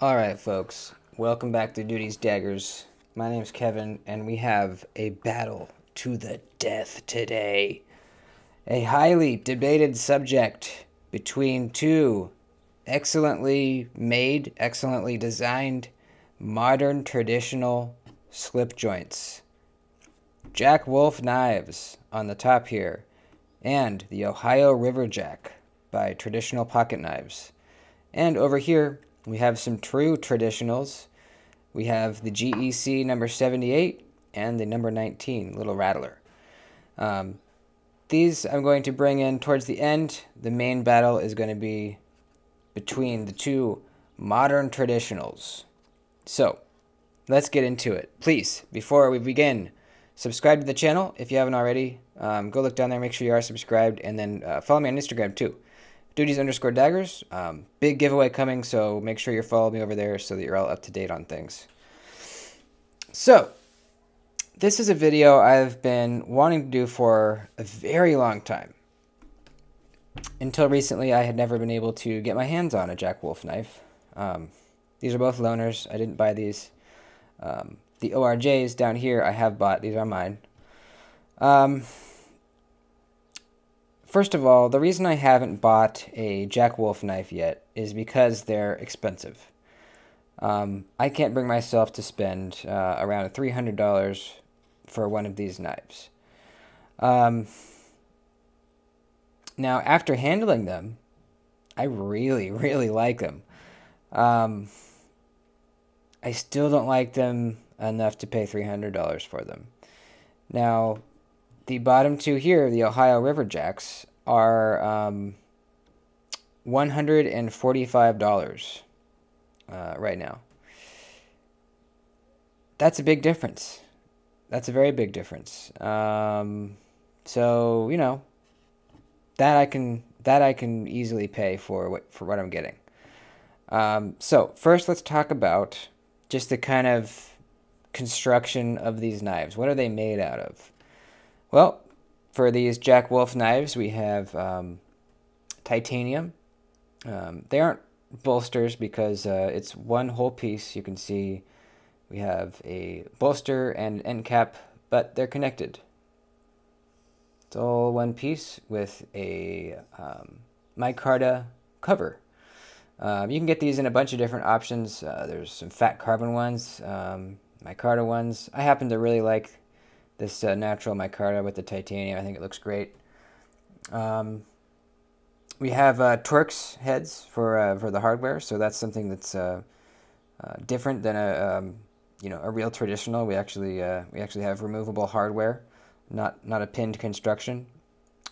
Alright, folks, welcome back to Duty's Daggers. My name's Kevin, and we have a battle to the death today. A highly debated subject between two excellently made, excellently designed, modern traditional slip joints. Jack Wolf knives on the top here, and the Ohio River Jack by Traditional Pocket Knives. And over here, we have some true traditionals. We have the GEC number 78 and the number 19, Little Rattler. These I'm going to bring in towards the end. The main battle is going to be between the two modern traditionals. So, let's get into it. Please, before we begin, subscribe to the channel if you haven't already. Go look down there, make sure you are subscribed, and then follow me on Instagram too. Duties_daggers. Big giveaway coming, so make sure you're following me over there so that you're all up to date on things. So, this is a video I've been wanting to do for a very long time. Until recently, I had never been able to get my hands on a Jack Wolf knife. These are both loaners. I didn't buy these. The ORJs down here I have bought. These are mine. First of all, the reason I haven't bought a Jack Wolf knife yet is because they're expensive. I can't bring myself to spend around $300 for one of these knives. Now, after handling them, I really, really like them. I still don't like them enough to pay $300 for them. Now, the bottom two here, the Ohio River Jacks, are $145 right now. That's a big difference. That's a very big difference. So you know that I can easily pay for what I'm getting. So first, let's talk about just the kind of construction of these knives. What are they made out of? Well, for these Jack Wolf knives, we have titanium. They aren't bolsters because it's one whole piece. You can see we have a bolster and end cap, but they're connected. It's all one piece with a micarta cover. You can get these in a bunch of different options. There's some fat carbon ones, micarta ones. I happen to really like this natural micarta with the titanium. I think it looks great. We have Torx heads for the hardware, so that's something that's different than a real traditional. We actually have removable hardware, not a pinned construction.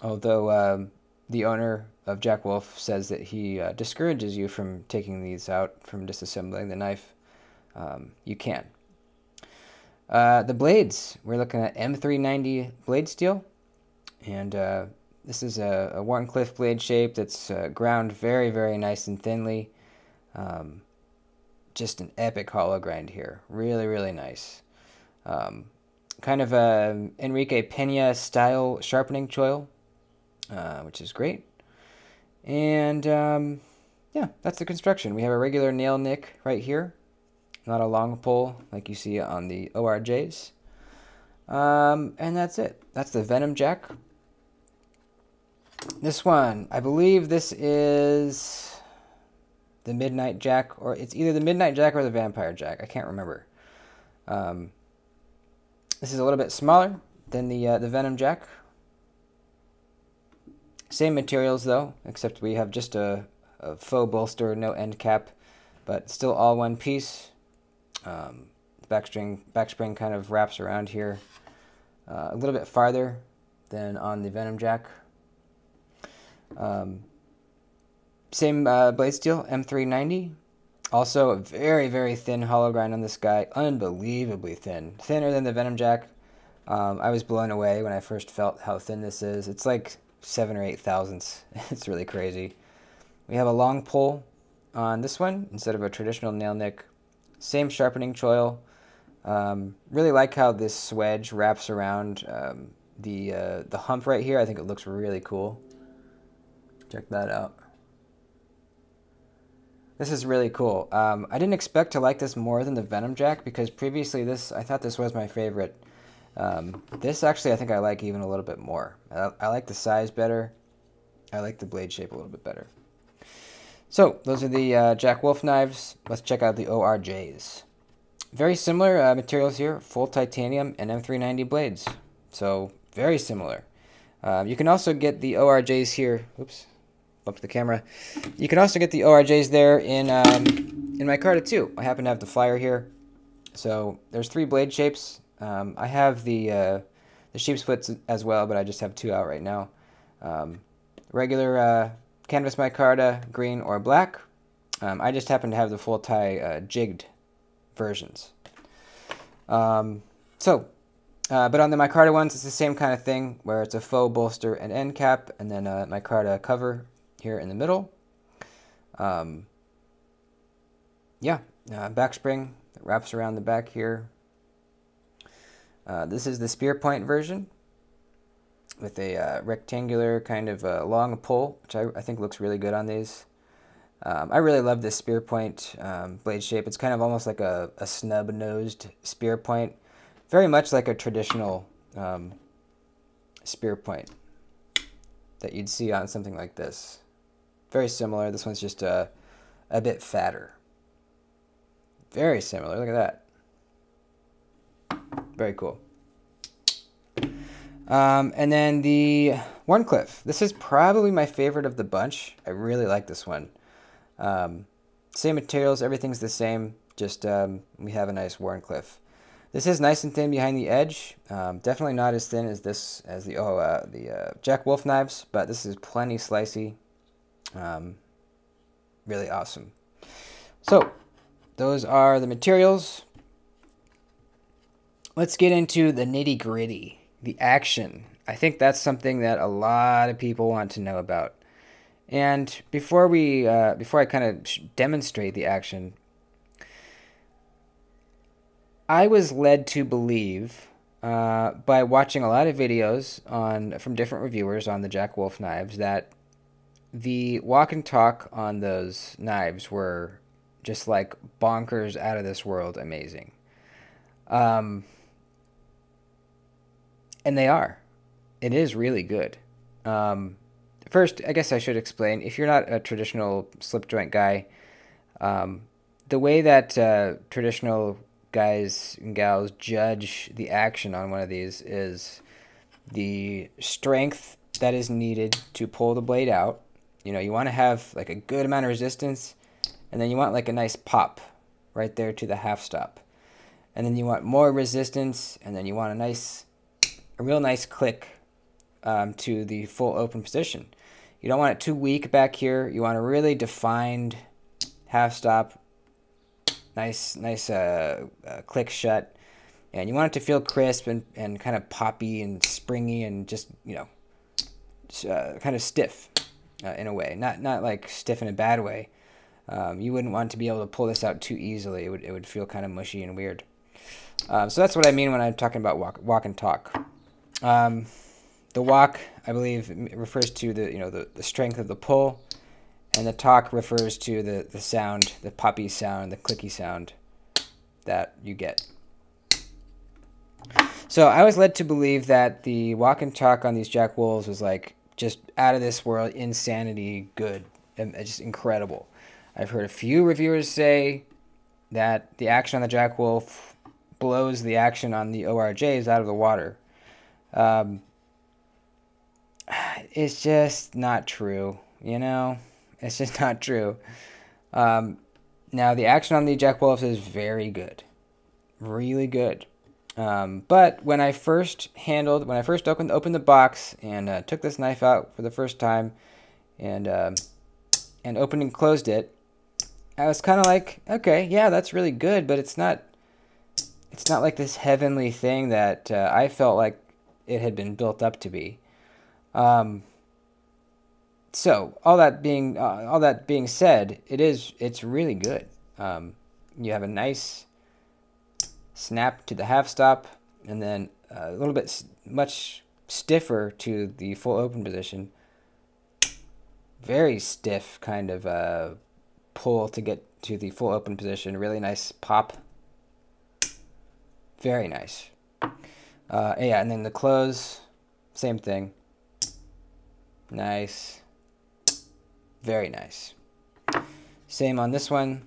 Although the owner of Jack Wolf says that he discourages you from taking these out, from disassembling the knife. You can. The blades, we're looking at M390 blade steel, and this is a Wharncliffe blade shape that's ground very, very nice and thinly. Just an epic hollow grind here. Really, really nice. Kind of a Enrique Pena style sharpening choil, which is great. And yeah, that's the construction. We have a regular nail nick right here. Not a long pull like you see on the ORJs. And that's it. That's the Venom Jack. This one, I believe this is the Midnight Jack, or it's either the Midnight Jack or the Vampire Jack. I can't remember. This is a little bit smaller than the Venom Jack. Same materials though, except we have just a faux bolster, no end cap, but still all one piece. Backspring kind of wraps around here a little bit farther than on the Venom Jack. Same blade steel, M390. Also a very, very thin hollow grind on this guy. Unbelievably thin. Thinner than the Venom Jack. I was blown away when I first felt how thin this is. It's like 7 or 8 thousandths. It's really crazy. We have a long pull on this one instead of a traditional nail nick. Same sharpening choil. Really like how this swedge wraps around the hump right here. I think it looks really cool. Check that out. This is really cool. I didn't expect to like this more than the Venom Jack because previously I thought this was my favorite. This actually I think I like even a little bit more. I like the size better. I like the blade shape a little bit better. So those are the Jack Wolf knives. Let's check out the ORJs. Very similar materials here, full titanium and M390 blades. So very similar. You can also get the ORJs here. Oops, bumped the camera. You can also get the ORJs there in micarta too. I happen to have the flyer here. So there's 3 blade shapes. I have the sheep's foot as well, but I just have 2 out right now. Regular canvas micarta, green or black. I just happen to have the full tie jigged versions. But on the micarta ones, it's the same kind of thing where it's a faux bolster and end cap, and then a micarta cover here in the middle. Back spring that wraps around the back here. This is the spear point version with a rectangular kind of long pull, which I think looks really good on these. I really love this spear point blade shape. It's kind of almost like a snub-nosed spear point, very much like a traditional spear point that you'd see on something like this. Very similar. This one's just a bit fatter. Very similar. Look at that. Very cool. And then the Wharncliffe. This is probably my favorite of the bunch. I really like this one. Same materials, everything's the same, just we have a nice Wharncliffe. This is nice and thin behind the edge. Definitely not as thin as the Jack Wolf knives, but this is plenty slicey. Really awesome. So those are the materials. Let's get into the nitty-gritty, the action. I think that's something that a lot of people want to know about. And before I kind of demonstrate the action, I was led to believe by watching a lot of videos from different reviewers on the Jack Wolf knives that the walk and talk on those knives were just like bonkers, out of this world amazing. And they are. It is really good. First, I guess I should explain, if you're not a traditional slip joint guy, the way that traditional guys and gals judge the action on one of these is the strength that is needed to pull the blade out. You want to have like a good amount of resistance, and then you want like a nice pop right there to the half stop. And then you want more resistance, and then you want a real nice click to the full open position. You don't want it too weak back here. You want a really defined half stop, nice click shut, and you want it to feel crisp and kind of poppy and springy and just kind of stiff in a way, not like stiff in a bad way. You wouldn't want to be able to pull this out too easily. It would feel kind of mushy and weird. So that's what I mean when I'm talking about walk and talk. The walk, I believe, refers to the strength of the pull, and the talk refers to the sound, the poppy sound, the clicky sound that you get. So I was led to believe that the walk and talk on these Jack Wolves was like just out of this world, insanity good, and just incredible. I've heard a few reviewers say that the action on the Jack Wolf blows the action on the ORJs out of the water. It's just not true, It's just not true. Now, the action on the Jack Wolves is very good. Really good. But when I first opened the box and took this knife out for the first time and opened and closed it, I was kind of like, okay, yeah, that's really good, but it's not like this heavenly thing that I felt like it had been built up to be. So all that being said, it's really good. You have a nice snap to the half stop, and then a little bit much stiffer to the full open position. Very stiff kind of pull to get to the full open position. Really nice pop. Very nice. Yeah, and then the close, same thing. Nice. Very nice. Same on this one.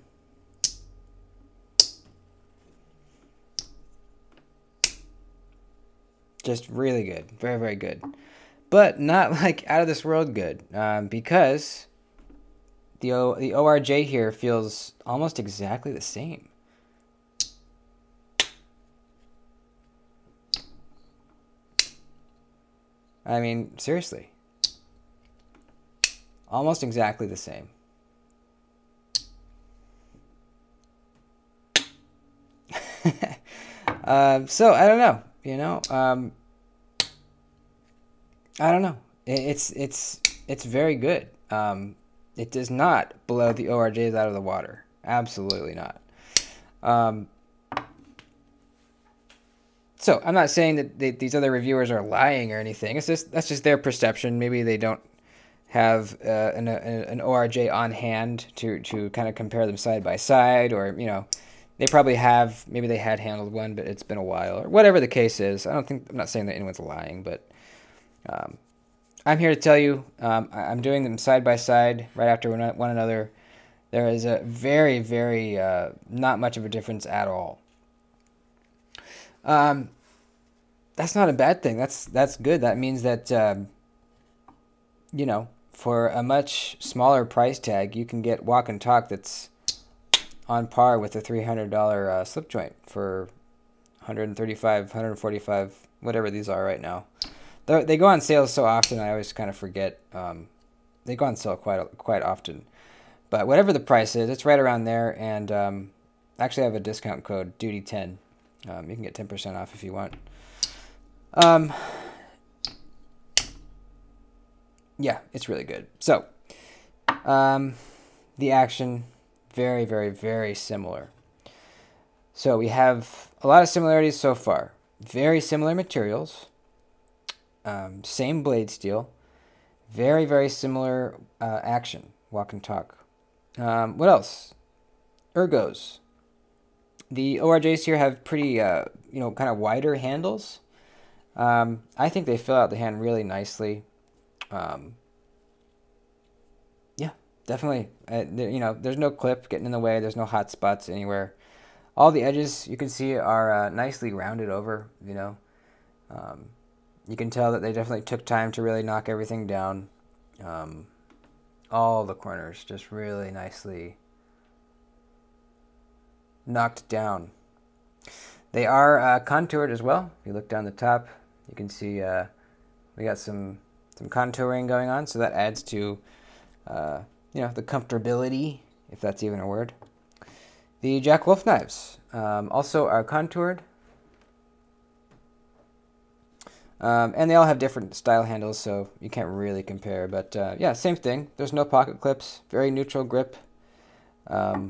Just really good. Very, very good. But not like out of this world good. Because the ORJ here feels almost exactly the same. I mean, seriously. Almost exactly the same. So I don't know. I don't know. It's very good. It does not blow the ORJs out of the water. Absolutely not. So I'm not saying that these other reviewers are lying or anything. That's just their perception. Maybe they don't have an ORJ on hand to kind of compare them side by side, or they probably have. Maybe they had handled one, but it's been a while, or whatever the case is. I'm not saying that anyone's lying, but I'm here to tell you I'm doing them side by side, right after one another. There is a very, very not much of a difference at all. That's not a bad thing. That's good. That means that for a much smaller price tag, you can get walk and talk that's on par with a $300 slip joint for $135, $145, whatever these are right now. They go on sale so often, I always kind of forget. They go on sale quite often. But whatever the price is, it's right around there. And actually, I have a discount code, Duty10. You can get 10% off if you want. Yeah, it's really good. So, the action, very, very, very similar. So we have a lot of similarities so far. Very similar materials. Same blade steel. Very, very similar action, walk and talk. What else? Ergos. The ORJs here have pretty, kind of wider handles. I think they fill out the hand really nicely. Yeah, definitely. There's no clip getting in the way. There's no hot spots anywhere. All the edges you can see are nicely rounded over. You can tell that they definitely took time to really knock everything down. All the corners just really nicely knocked down. They are contoured as well. If you look down the top, you can see we got some contouring going on, so that adds to the comfortability, if that's even a word. The Jack Wolf knives also are contoured, and they all have different style handles, so you can't really compare. But yeah, same thing. There's no pocket clips. Very neutral grip. Yeah.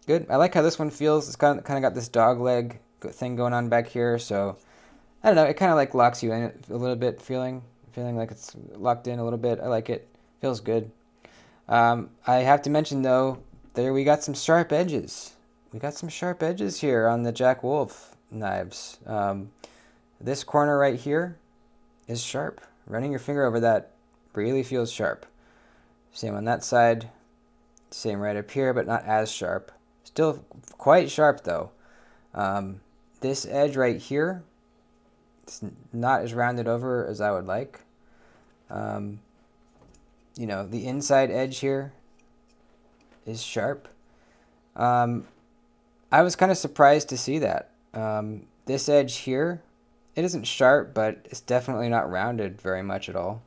Good. I like how this one feels. It's kind of got this dog leg thing going on back here, so I don't know. It kind of like locks you in a little bit, feeling like it's locked in a little bit. I like it. Feels good. I have to mention though, there we got some sharp edges. We got some sharp edges here on the Jack Wolf knives. This corner right here is sharp. Running your finger over that really feels sharp. Same on that side. Same right up here, but not as sharp. Still quite sharp though. This edge right here, it's not as rounded over as I would like. The inside edge here is sharp. I was kind of surprised to see that. This edge here, it isn't sharp, but it's definitely not rounded very much at all.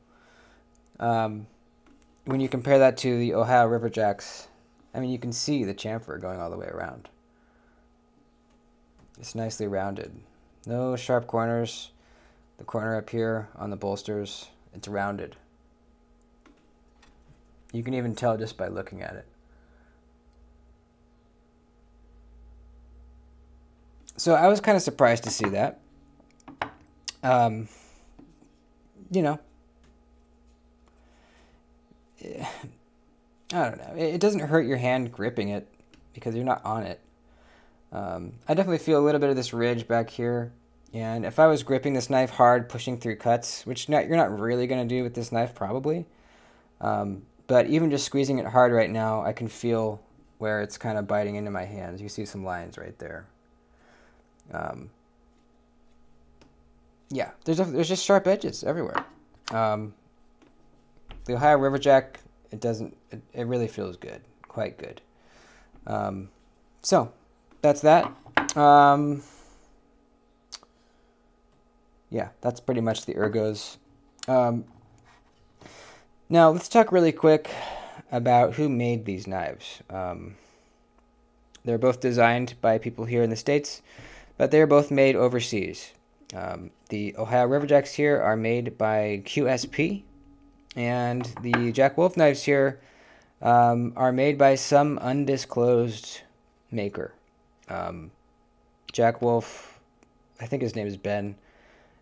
When you compare that to the Ohio River Jacks, I mean, you can see the chamfer going all the way around. It's nicely rounded. No sharp corners. The corner up here on the bolsters, it's rounded. You can even tell just by looking at it. So I was kind of surprised to see that. I don't know. It doesn't hurt your hand gripping it because you're not on it. I definitely feel a little bit of this ridge back here. And if I was gripping this knife hard, pushing through cuts, which you're not really going to do with this knife probably, but even just squeezing it hard right now, I can feel where it's kind of biting into my hands. You see some lines right there. Yeah, there's just sharp edges everywhere. The Ohio Riverjack, it really feels good, quite good. So that's that. Yeah, that's pretty much the Ergos. Now let's talk really quick about who made these knives. They're both designed by people here in the States, but they're both made overseas. The Ohio Riverjacks here are made by QSP, and the Jack Wolf knives here are made by some undisclosed maker. Jack Wolf, I think his name is Ben.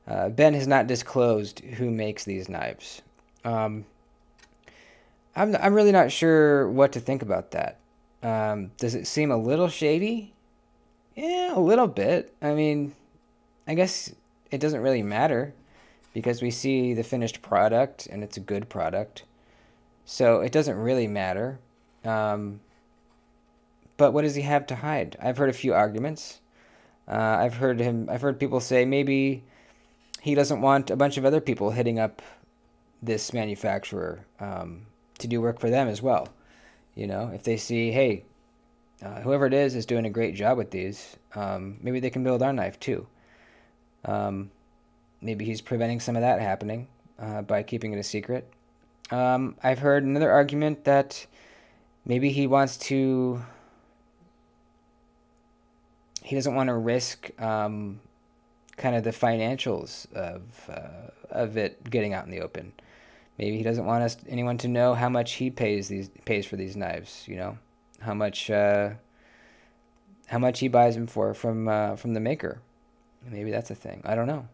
Ben has not disclosed who makes these knives. I'm really not sure what to think about that. Does it seem a little shady? Yeah, a little bit. I mean, I guess it doesn't really matter because we see the finished product and it's a good product. So it doesn't really matter. But what does he have to hide? I've heard a few arguments. I've heard people say maybe he doesn't want a bunch of other people hitting up this manufacturer to do work for them as well. You know, if they see, hey, whoever it is doing a great job with these, maybe they can build our knife too. Maybe he's preventing some of that happening by keeping it a secret. I've heard another argument that maybe he doesn't want to risk kind of the financials of it getting out in the open. Maybe he doesn't want anyone to know how much he pays for these knives. You know, how much he buys them from the maker. Maybe that's a thing. I don't know.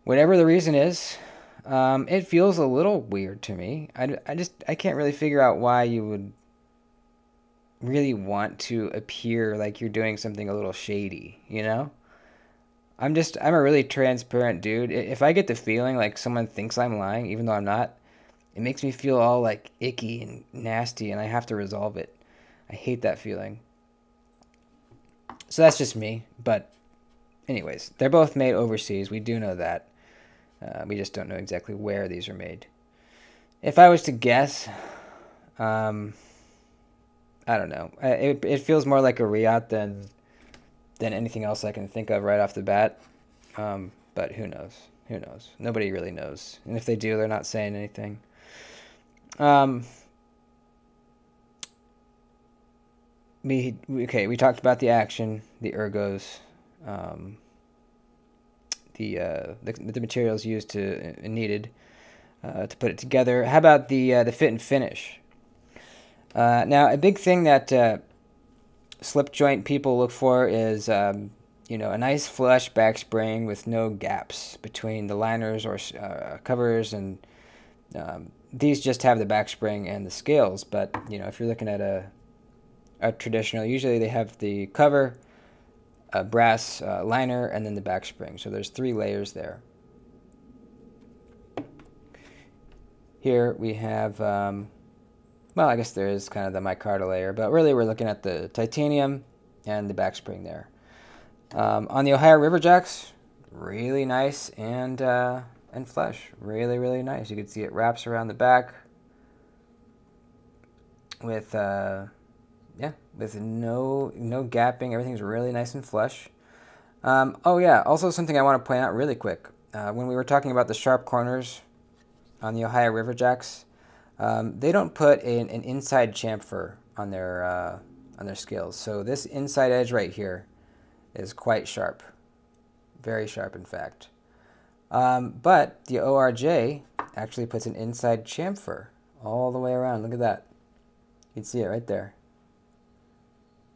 Whatever the reason is, it feels a little weird to me. I can't really figure out why you would really want to appear like you're doing something a little shady, you know? I'm a really transparent dude. If I get the feeling like someone thinks I'm lying, even though I'm not, it makes me feel all like icky and nasty and I have to resolve it. I hate that feeling. So that's just me. But anyways, they're both made overseas. We do know that. We just don't know exactly where these are made. If I was to guess, I don't know. It feels more like a Riot than anything else I can think of right off the bat. But who knows? Who knows? Nobody really knows. And if they do, they're not saying anything. We talked about the action, the ergos, the materials used needed to put it together. How about the fit and finish? Now, a big thing that slip joint people look for is a nice flush back spring with no gaps between the liners or covers, and these just have the back spring and the scales. But if you're looking at a traditional, usually they have the cover, a brass liner, and then the back spring. So there's 3 layers there. Here we have, well, I guess there is kind of the micarta layer, but really we're looking at the titanium and the back spring there. On the Ohio Riverjacks, really nice and flush. Really, really nice. You can see it wraps around the back with with no gapping. Everything's really nice and flush. Oh yeah, also something I want to point out really quick. When we were talking about the sharp corners on the Ohio Riverjacks, they don't put an inside chamfer on their scales. So this inside edge right here is quite sharp, very sharp in fact. But the ORJ actually puts an inside chamfer all the way around. Look at that. You can see it right there.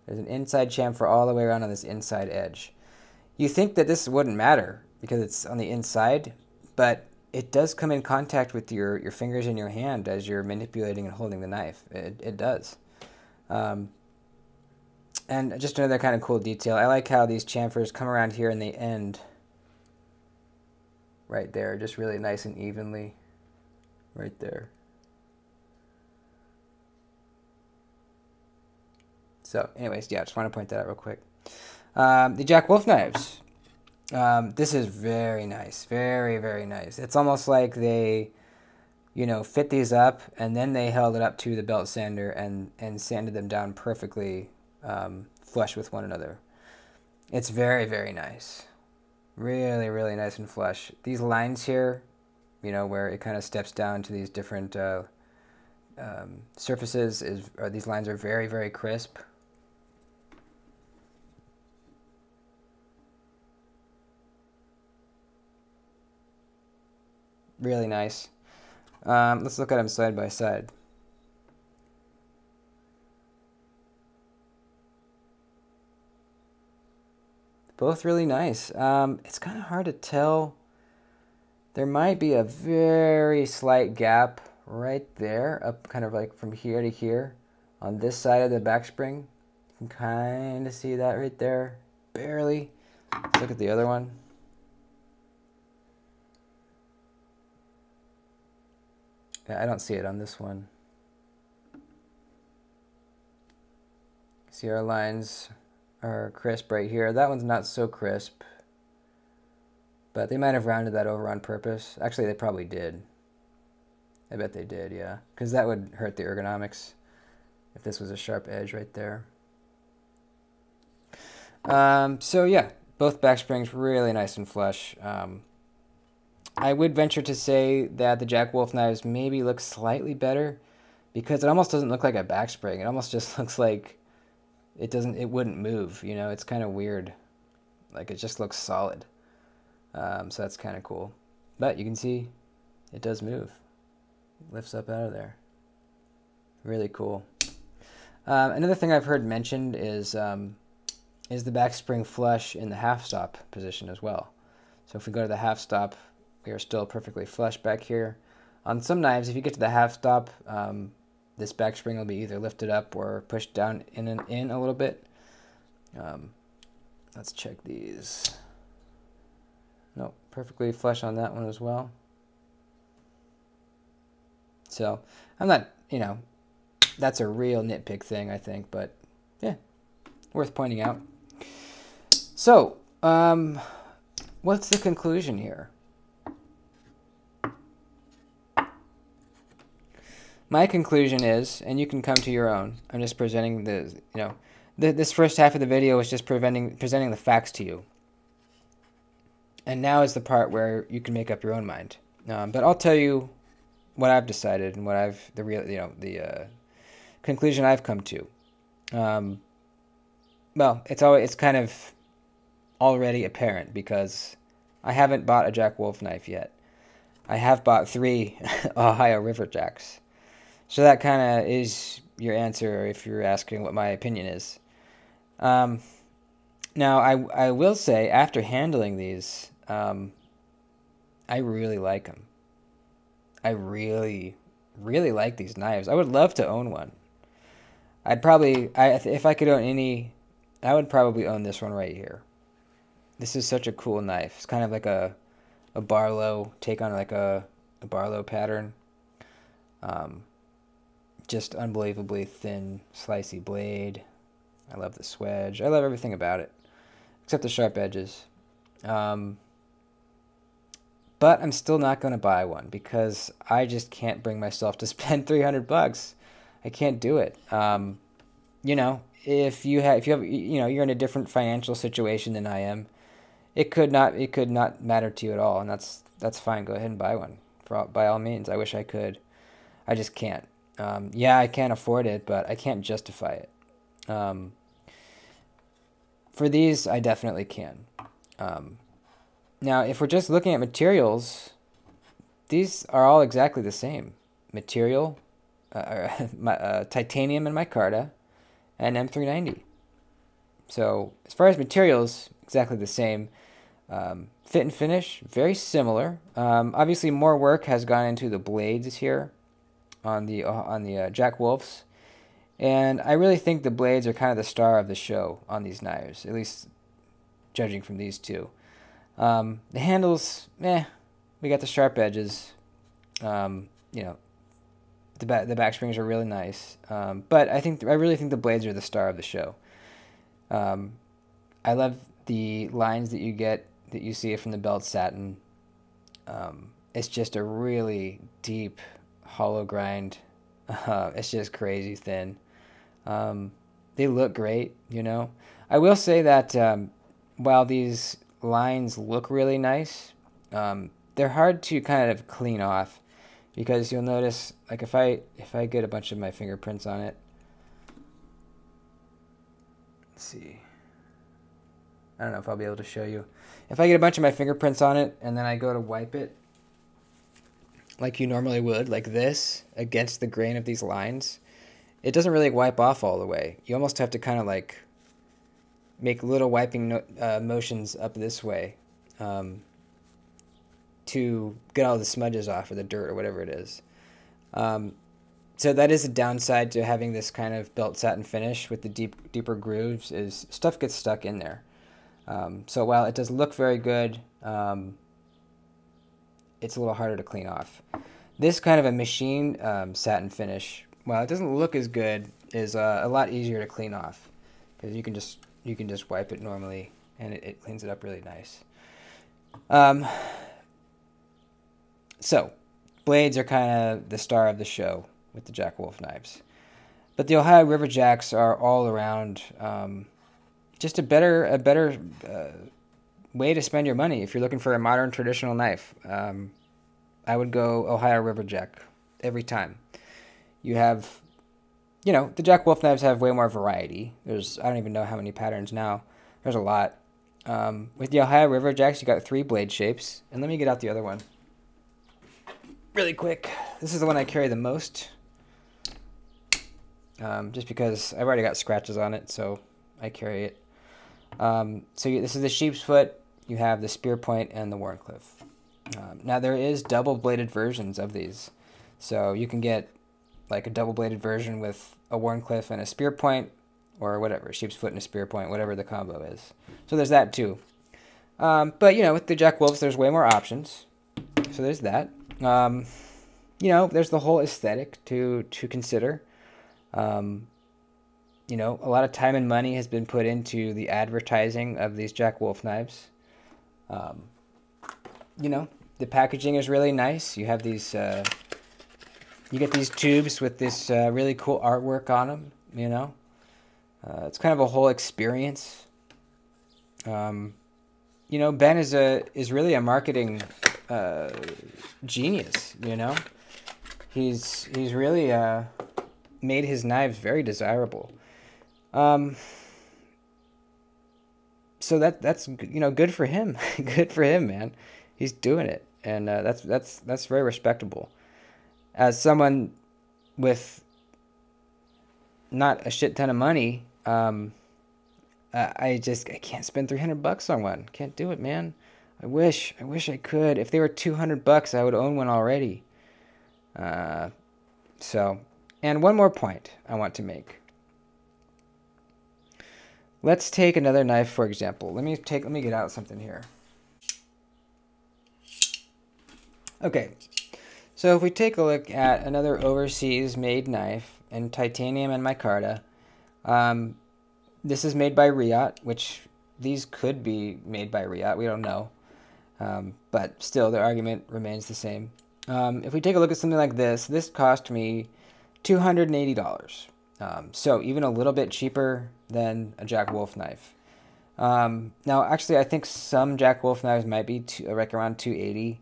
There's an inside chamfer all the way around on this inside edge. You think that this wouldn't matter because it's on the inside, but it does come in contact with your fingers in your hand as you're manipulating and holding the knife. It does. And just another kind of cool detail, I like how these chamfers come around here and they end right there, just really nice and evenly right there. So anyways, yeah, just want to point that out real quick. The Jack Wolf knives. This is very nice. Very, very nice. It's almost like they, fit these up and then they held it up to the belt sander and sanded them down perfectly flush with one another. It's very, very nice. Really, really nice and flush. These lines here, where it kind of steps down to these different surfaces, these lines are very, very crisp. Really nice. Let's look at them side by side. Both really nice. It's kind of hard to tell. There might be a very slight gap right there, up kind of like from here to here on this side of the back spring. You can kind of see that right there, barely. Let's look at the other one. Yeah, I don't see it on this one. See our lines are crisp right here. That one's not so crisp, but they might have rounded that over on purpose. Actually, they probably did. I bet they did, yeah, because that would hurt the ergonomics if this was a sharp edge right there. So yeah, both back springs really nice and flush. I would venture to say that the Jack Wolf knives maybe look slightly better because it almost doesn't look like a back spring. It almost just looks like it wouldn't move, it's kind of weird. Like it just looks solid. So that's kind of cool. But you can see it does move. It lifts up out of there. Really cool. Another thing I've heard mentioned is the back spring flush in the half stop position as well. So if we go to the half stop, we are still perfectly flush back here. On some knives, if you get to the half stop, this back spring will be either lifted up or pushed down in a little bit. Let's check these. Nope, perfectly flush on that one as well. So I'm not, that's a real nitpick thing, I think, but yeah, worth pointing out. So, what's the conclusion here? My conclusion is, and you can come to your own, I'm just presenting this first half of the video is just presenting the facts to you. And now is the part where you can make up your own mind. But I'll tell you what I've decided and what the conclusion I've come to. Well, it's kind of already apparent because I haven't bought a Jack Wolf knife yet. I have bought 3 Ohio River Jacks. So that kind of is your answer if you're asking what my opinion is. Now, I will say, after handling these, I really like them. I really, really like these knives. I would love to own one. If I could own any, I would probably own this one right here. This is such a cool knife. It's kind of like a Barlow, take on like a Barlow pattern. Just unbelievably thin, slicey blade. I love the swedge. I love everything about it, except the sharp edges. But I'm still not going to buy one because I just can't bring myself to spend $300. I can't do it. If you have, you're in a different financial situation than I am, it could not matter to you at all, and that's fine. Go ahead and buy one by all means. I wish I could. I just can't. Yeah, I can't afford it, but I can't justify it. For these, I definitely can. Now, if we're just looking at materials, these are all exactly the same. Material, titanium and micarta, and M390. So, as far as materials, exactly the same. Fit and finish, very similar. Obviously, more work has gone into the blades here on the Jack Wolfs, and I really think the blades are kind of the star of the show on these knives, at least judging from these two. The handles, we got the sharp edges. You know, the back springs are really nice, but I really think the blades are the star of the show. I love the lines that you see from the belt satin. It's just a really deep hollow grind. It's just crazy thin. They look great, you know. I will say that while these lines look really nice, they're hard to kind of clean off, because you'll notice, like, if I get a bunch of my fingerprints on it, let's see. I don't know if I'll be able to show you. If I get a bunch of my fingerprints on it and then I go to wipe it like you normally would, like this, against the grain of these lines, it doesn't really wipe off all the way. You almost have to kind of like make little wiping motions up this way to get all the smudges off, or the dirt, or whatever it is. So that is a downside to having this kind of belt satin finish with the deeper grooves, is stuff gets stuck in there. So while it does look very good, it's a little harder to clean off. This kind of a machine satin finish, while it doesn't look as good, is a lot easier to clean off, because you can just wipe it normally and it cleans it up really nice. So blades are kind of the star of the show with the Jack Wolf knives, but the Ohio River Jacks are all around just a better way to spend your money if you're looking for a modern traditional knife. I would go Ohio River Jack every time. You have, the Jack Wolf knives have way more variety. I don't even know how many patterns now. There's a lot. With the Ohio River Jacks, you got 3 blade shapes. And let me get out the other one really quick. This is the one I carry the most, just because I've already got scratches on it, so I carry it. This is the sheep's foot. You have the spear point and the Wharncliffe. Now there is double-bladed versions of these, so you can get like a double-bladed version with a Wharncliffe and a spear point, or whatever, sheep's foot and a spear point, whatever the combo is. So there's that too. But with the Jack Wolves, there's way more options. So there's that. There's the whole aesthetic to consider. A lot of time and money has been put into the advertising of these Jack Wolf knives. The packaging is really nice. You have these, you get these tubes with this really cool artwork on them. It's kind of a whole experience. Ben is really a marketing genius. He's really made his knives very desirable. So that's good for him. Good for him, man. He's doing it, and that's very respectable. As someone with not a shit ton of money, I can't spend $300 on one. Can't do it, man. I wish I could. If they were $200, I would own one already. And one more point I want to make. Let's take another knife, for example. Let me get out something here. Okay, so if we take a look at another overseas made knife in titanium and micarta, this is made by Riot, which these could be made by Riot, we don't know. But still, the argument remains the same. If we take a look at something like this cost me $280. So even a little bit cheaper than a Jack Wolf knife. Now, actually, I think some Jack Wolf knives might be around $280.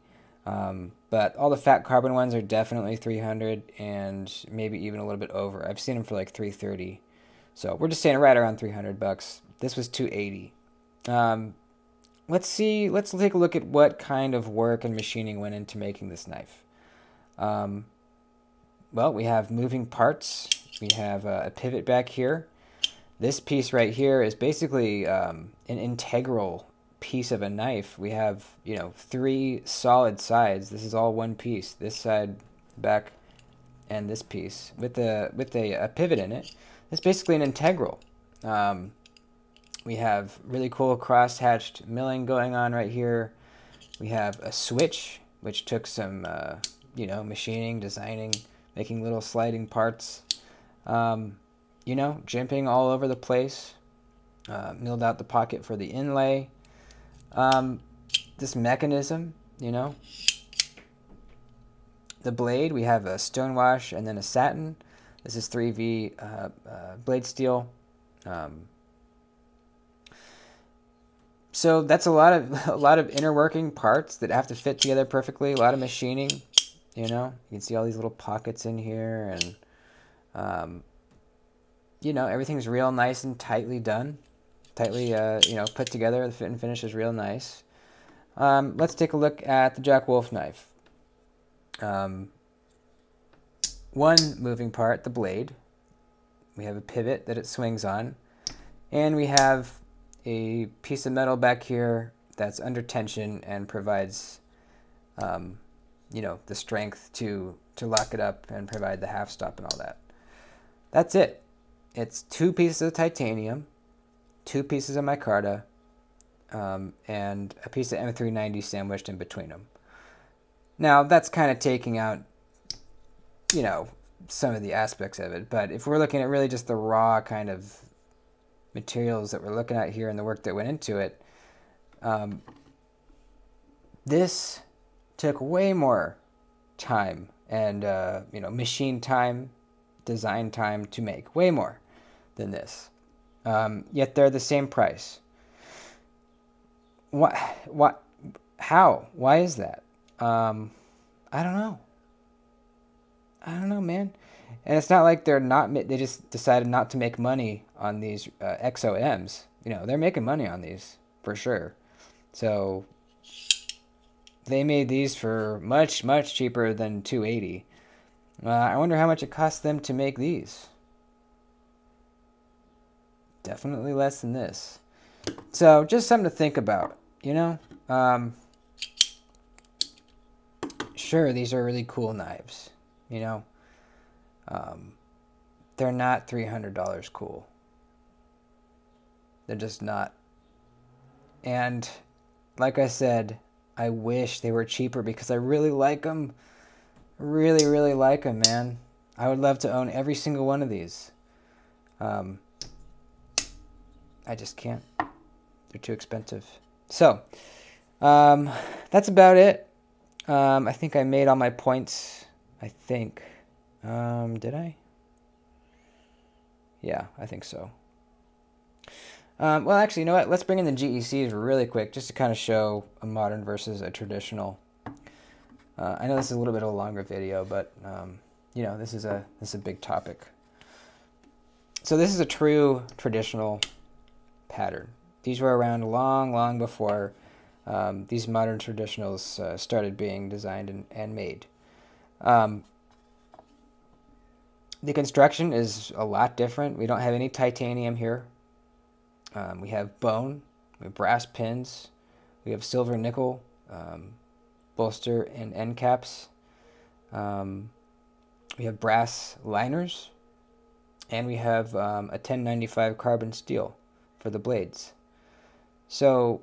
But all the fat carbon ones are definitely $300 and maybe even a little bit over. I've seen them for like $330. So we're just saying right around $300. This was $280. Let's take a look at what kind of work and machining went into making this knife. Well, we have moving parts. We have a pivot back here. This piece right here is basically an integral piece of a knife. We have, you know, 3 solid sides. This is all one piece. This side, back, and this piece with a pivot in it. It's basically an integral. We have really cool cross-hatched milling going on right here. We have a switch, which took some, you know, machining, designing, making little sliding parts. You know, jimping all over the place. Milled out the pocket for the inlay. This mechanism, you know. The blade, we have a stonewash and then a satin. This is 3V blade steel. So that's a lot of inner working parts that have to fit together perfectly. A lot of machining, you know. You can see all these little pockets in here, and you know, everything's real nice and tightly done, tightly you know, put together. The fit and finish is real nice. Let's take a look at the Jack Wolf knife. One moving part, the blade. We have a pivot that it swings on, and we have a piece of metal back here that's under tension and provides, you know, the strength to lock it up and provide the half stop and all that. That's it. It's 2 pieces of titanium, 2 pieces of micarta, and a piece of M390 sandwiched in between them. Now, that's kind of taking out, you know, some of the aspects of it, but if we're looking at really just the raw kind of materials that we're looking at here and the work that went into it, this took way more time and, you know, machine time, design time to make, way more than this. Yet they're the same price. What, how? Why is that? I don't know. I don't know, man. And it's not like they just decided not to make money on these XOMs. You know, they're making money on these for sure. So they made these for much, much cheaper than $280. I wonder how much it cost them to make these. Definitely less than this. So just something to think about, you know? Sure, these are really cool knives, you know? They're not $300 cool. They're just not. And like I said, I wish they were cheaper because I really like them. Really, really like them, man. I would love to own every single one of these. I just can't. They're too expensive. So, that's about it. I think I made all my points. I think. Did I? Yeah, I think so. Well, actually, you know what? Let's bring in the GECs really quick just to kind of show a modern versus a traditional. I know this is a little bit of a longer video, but you know, this is a big topic. So this is a true traditional pattern. These were around long before these modern traditionals started being designed and made. The construction is a lot different. We don't have any titanium here. We have bone, we have brass pins, we have silver nickel, bolster and end caps. We have brass liners, and we have a 1095 carbon steel for the blades. So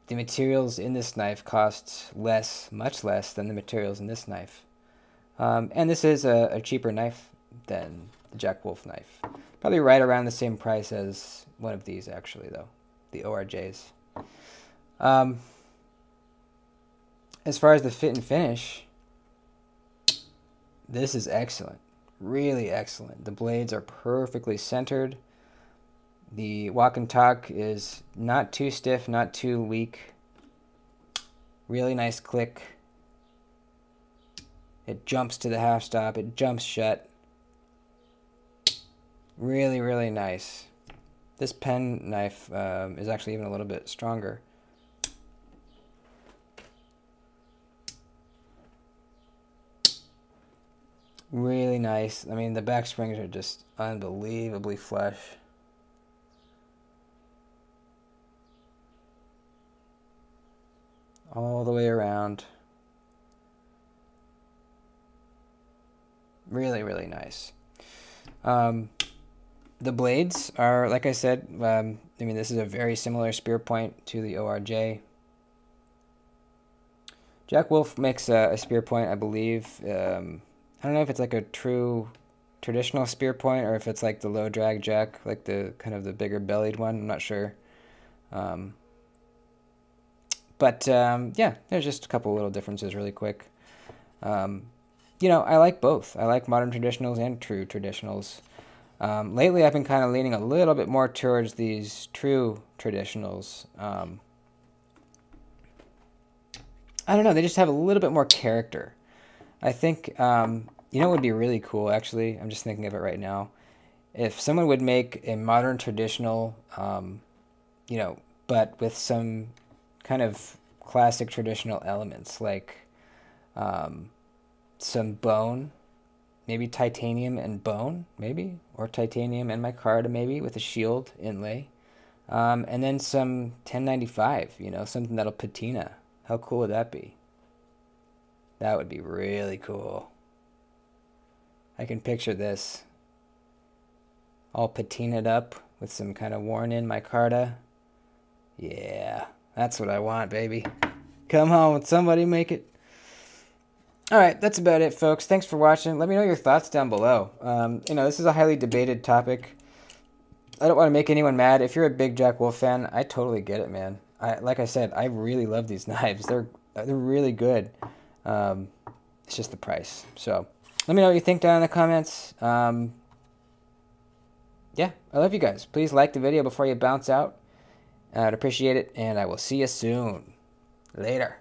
the materials in this knife cost less, much less than the materials in this knife. And this is a cheaper knife than the Jack Wolf knife. Probably right around the same price as one of these, actually, though, the ORJs. As far as the fit and finish, this is excellent. Really excellent. The blades are perfectly centered. The walk and talk is not too stiff, not too weak. Really nice click. It jumps to the half stop. It jumps shut. Really, really nice. This pen knife is actually even a little bit stronger. Really nice. I mean, the back springs are just unbelievably flush. all the way around. Really, really nice. The blades are, like I said, I mean, this is a very similar spear point to the ORJ. Jack Wolf makes a spear point, I believe. I don't know if it's like a true traditional spear point or if it's like the low drag jack, like the kind of the bigger bellied one. I'm not sure. Yeah, there's just a couple little differences really quick. You know, I like both. I like modern traditionals and true traditionals. Lately, I've been kind of leaning a little bit more towards these true traditionals. I don't know, they just have a little bit more character. I think, you know, it would be really cool, actually. I'm just thinking of it right now. If someone would make a modern traditional, you know, but with some kind of classic traditional elements, like some bone, maybe titanium and bone, maybe, or titanium and micarta, maybe, with a shield inlay. And then some 1095, you know, something that'll patina. How cool would that be? That would be really cool. I can picture this all patinaed up with some kind of worn in micarta. Yeah, that's what I want, baby. Come on, somebody make it. All right, that's about it, folks. Thanks for watching. Let me know your thoughts down below. You know, this is a highly debated topic. I don't want to make anyone mad. If you're a big Jack Wolf fan, I totally get it, man. Like I said, I really love these knives. They're really good. It's just the price. So let me know what you think down in the comments. Yeah, I love you guys. Please like the video before you bounce out. I'd appreciate it, and I will see you soon. Later.